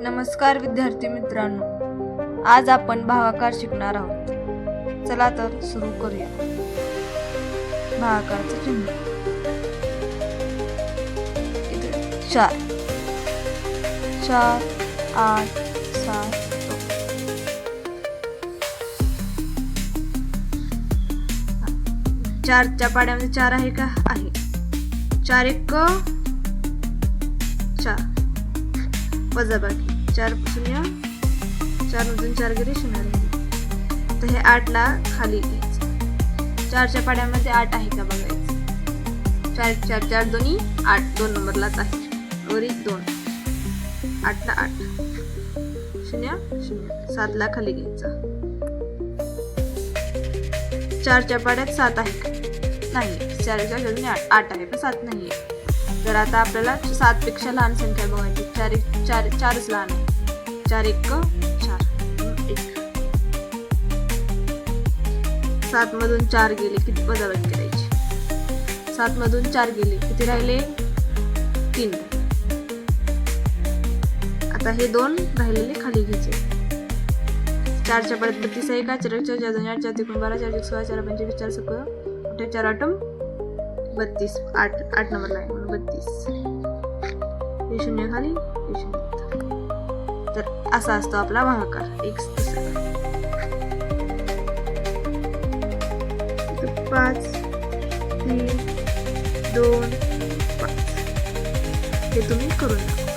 नमस्कार विद्यार्थी मित्रांनो, आज आपण भागाकार शिकणार आहोत. चला तर सुरू करूया. भागाकाराचे चिन्ह. इथे 4 4 8 7 4च्या पाड्यामध्ये 4 आहे का? आहे. 4 1 4 वजाबाकी 4 0 4 मधून 4 गेले 0 राहिले. तर हे 8 ला खाली घ्यायचं. 4च्या पाड्यामध्ये 8 आहे का बघायचं. 4 4 4 दोन्ही 8 2 नंबरलाच आहे. वरील 2 8 ला 8 0 0 7 ला खाली घ्यायचा. 4च्या पाड्यात 7 आहे का? नाही. 4 4 दोन्ही 8 आहे पण 7 नाही आहे. तर आता आपल्याला 7 पेक्षा लहान संख्या बघायची. 4 1 4 4च लहान आहे. 4 1 4 1 7 मधून 4 गेले किती वजाबाकी करायची. 7 मधून 4 गेले किती राहिले? 3. आता हे 2 राहिलेले खाली घ्यायचे. 4च्या पाड्यात 32 आहे का? 4 4 4 2 8 4 3 12 4 16 4 25 4 16 4 8 32 8 नंबरला आहे म्हणून 32. हे 0 खाली हे 0. तर असा असतो आपला भागाकार. एक 5 3 2 5 हे तुम्ही करून टाका.